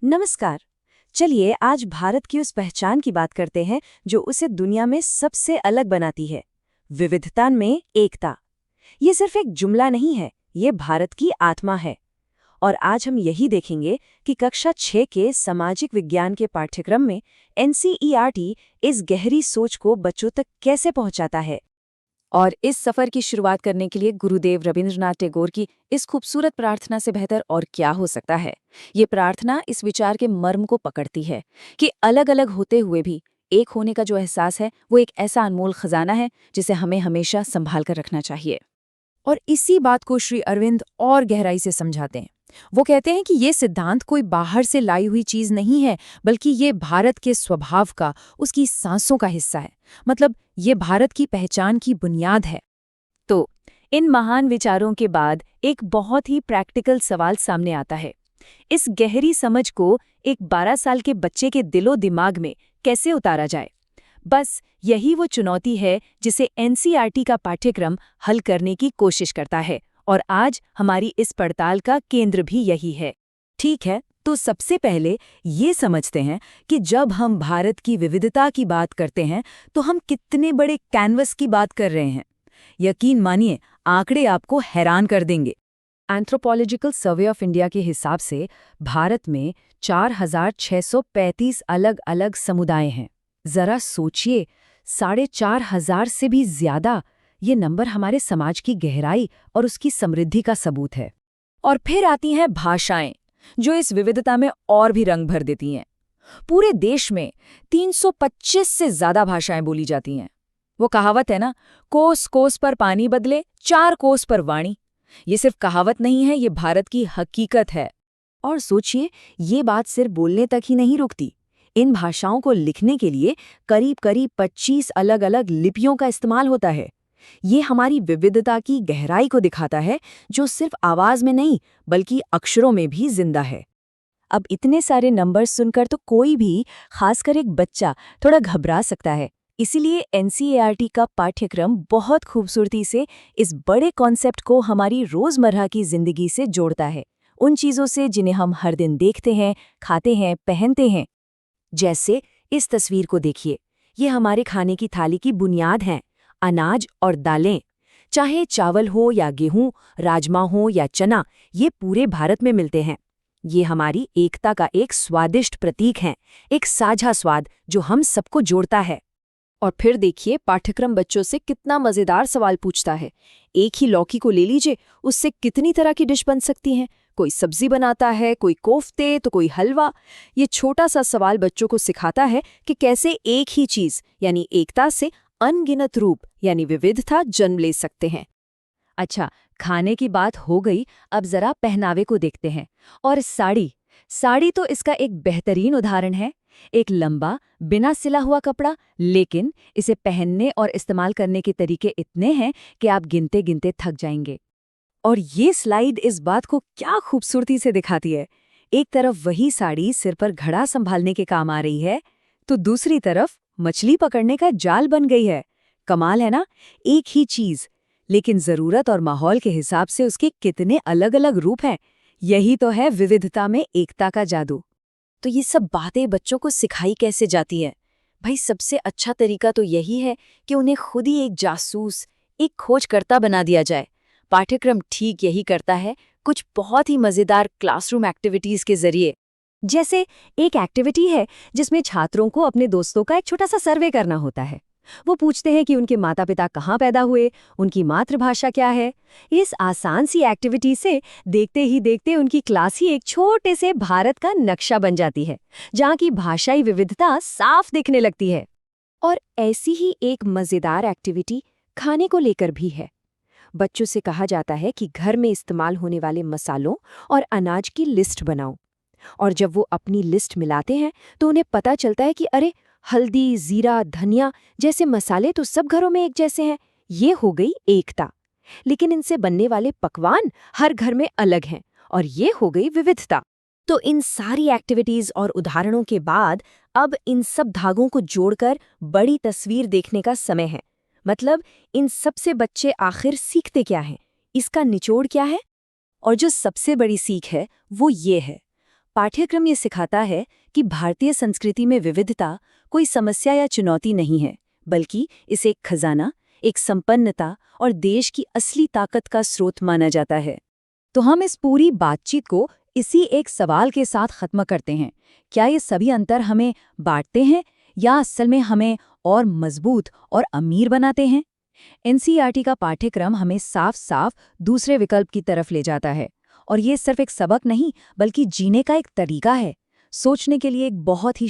नमस्कार। चलिए आज भारत की उस पहचान की बात करते हैं जो उसे दुनिया में सबसे अलग बनाती है, विविधता में एकता। ये सिर्फ एक जुमला नहीं है, ये भारत की आत्मा है। और आज हम यही देखेंगे कि कक्षा 6 के सामाजिक विज्ञान के पाठ्यक्रम में एनसीईआरटी इस गहरी सोच को बच्चों तक कैसे पहुंचाता है। और इस सफर की शुरुआत करने के लिए गुरुदेव रविंद्रनाथ टैगोर की इस खूबसूरत प्रार्थना से बेहतर और क्या हो सकता है। ये प्रार्थना इस विचार के मर्म को पकड़ती है कि अलग अलग होते हुए भी एक होने का जो एहसास है वो एक ऐसा अनमोल खजाना है जिसे हमें हमेशा संभाल कर रखना चाहिए। और इसी बात को श्री अरविंद और गहराई से समझाते हैं। वो कहते हैं कि ये सिद्धांत कोई बाहर से लाई हुई चीज नहीं है, बल्कि ये भारत के स्वभाव का, उसकी सांसों का हिस्सा है। मतलब ये भारत की पहचान की बुनियाद है। तो इन महान विचारों के बाद एक बहुत ही प्रैक्टिकल सवाल सामने आता है। इस गहरी समझ को एक 12 साल के बच्चे के दिलो दिमाग में कैसे उतारा जाए? बस यही वो चुनौती है जिसे एनसीईआरटी का पाठ्यक्रम हल करने की कोशिश करता है, और आज हमारी इस पड़ताल का केंद्र भी यही है। ठीक है, तो सबसे पहले ये समझते हैं कि जब हम भारत की विविधता की बात करते हैं तो हम कितने बड़े कैनवस की बात कर रहे हैं। यकीन मानिए, आंकड़े आपको हैरान कर देंगे। एंथ्रोपोलॉजिकल सर्वे ऑफ इंडिया के हिसाब से भारत में 4,635 अलग अलग समुदाय हैं। जरा सोचिए, 4,500 से भी ज्यादा। ये नंबर हमारे समाज की गहराई और उसकी समृद्धि का सबूत है। और फिर आती हैं भाषाएं, जो इस विविधता में और भी रंग भर देती हैं। पूरे देश में 325 से ज्यादा भाषाएं बोली जाती हैं। वो कहावत है ना, कोस कोस पर पानी बदले, 4 कोस पर वाणी। ये सिर्फ कहावत नहीं है, ये भारत की हकीकत है। और सोचिए, ये बात सिर्फ बोलने तक ही नहीं रुकती। इन भाषाओं को लिखने के लिए करीब करीब 25 अलग अलग लिपियों का इस्तेमाल होता है। ये हमारी विविधता की गहराई को दिखाता है, जो सिर्फ आवाज में नहीं बल्कि अक्षरों में भी जिंदा है। अब इतने सारे नंबर सुनकर तो कोई भी, खासकर एक बच्चा, थोड़ा घबरा सकता है। इसीलिए एनसीईआरटी का पाठ्यक्रम बहुत खूबसूरती से इस बड़े कॉन्सेप्ट को हमारी रोजमर्रा की जिंदगी से जोड़ता है, उन चीजों से जिन्हें हम हर दिन देखते हैं, खाते हैं, पहनते हैं। जैसे इस तस्वीर को देखिए, ये हमारे खाने की थाली की बुनियाद हैं। अनाज और दालें, चाहे चावल हो या गेहूं, राजमा हो या चना, ये पूरे भारत में मिलते हैं। ये हमारी एकता का एक स्वादिष्ट प्रतीक है, एक साझा स्वाद जो हम सबको जोड़ता है। और फिर देखिए, पाठ्यक्रम बच्चों से कितना मजेदार सवाल पूछता है। एक ही लौकी को ले लीजिए, उससे कितनी तरह की डिश बन सकती हैं। कोई सब्जी बनाता है, कोई कोफ्ते, तो कोई हलवा। ये छोटा सा सवाल बच्चों को सिखाता है कि कैसे एक ही चीज यानी एकता से अनगिनत रूप यानी विविधता जन्म ले सकते हैं। अच्छा, खाने की बात हो गई, अब जरा पहनावे को देखते हैं। और साड़ी तो इसका एक बेहतरीन उदाहरण है। एक लंबा, बिना सिला हुआ कपड़ा, लेकिन इसे पहनने और इस्तेमाल करने के तरीके इतने हैं कि आप गिनते गिनते थक जाएंगे। और ये स्लाइड इस बात को क्या खूबसूरती से दिखाती है। एक तरफ वही साड़ी सिर पर घड़ा संभालने के काम आ रही है, तो दूसरी तरफ मछली पकड़ने का जाल बन गई है। कमाल है ना, एक ही चीज, लेकिन जरूरत और माहौल के हिसाब से उसके कितने अलग अलग रूप हैं। यही तो है विविधता में एकता का जादू। तो ये सब बातें बच्चों को सिखाई कैसे जाती है? भाई, सबसे अच्छा तरीका तो यही है कि उन्हें खुद ही एक जासूस, एक खोजकर्ता बना दिया जाए। पाठ्यक्रम ठीक यही करता है, कुछ बहुत ही मजेदार क्लासरूम एक्टिविटीज के जरिए। जैसे एक एक्टिविटी है जिसमें छात्रों को अपने दोस्तों का एक छोटा सा सर्वे करना होता है। वो पूछते हैं कि उनके माता पिता कहाँ पैदा हुए, उनकी मातृभाषा क्या है। इस आसान सी एक्टिविटी से देखते ही देखते उनकी क्लास ही एक छोटे से भारत का नक्शा बन जाती है, जहाँ की भाषाई विविधता साफ दिखने लगती है। और ऐसी ही एक मजेदार एक्टिविटी खाने को लेकर भी है। बच्चों से कहा जाता है कि घर में इस्तेमाल होने वाले मसालों और अनाज की लिस्ट बनाओ। और जब वो अपनी लिस्ट मिलाते हैं तो उन्हें पता चलता है कि अरे, हल्दी, जीरा, धनिया जैसे मसाले तो सब घरों में एक जैसे हैं। ये हो गई एकता। लेकिन इनसे बनने वाले पकवान हर घर में अलग हैं, और ये हो गई विविधता। तो इन सारी एक्टिविटीज और उदाहरणों के बाद अब इन सब धागों को जोड़कर बड़ी तस्वीर देखने का समय है। मतलब इन सबसे बच्चे आखिर सीखते क्या हैं, इसका निचोड़ क्या है? और जो सबसे बड़ी सीख है वो ये है, पाठ्यक्रम ये सिखाता है कि भारतीय संस्कृति में विविधता कोई समस्या या चुनौती नहीं है, बल्कि इसे एक खजाना, एक संपन्नता और देश की असली ताकत का स्रोत माना जाता है। तो हम इस पूरी बातचीत को इसी एक सवाल के साथ खत्म करते हैं। क्या ये सभी अंतर हमें बांटते हैं या असल में हमें और मजबूत और अमीर बनाते हैं? एनसीईआरटी का पाठ्यक्रम हमें साफ साफ दूसरे विकल्प की तरफ ले जाता है, और ये सिर्फ एक सबक नहीं बल्कि जीने का एक तरीका है, सोचने के लिए एक बहुत ही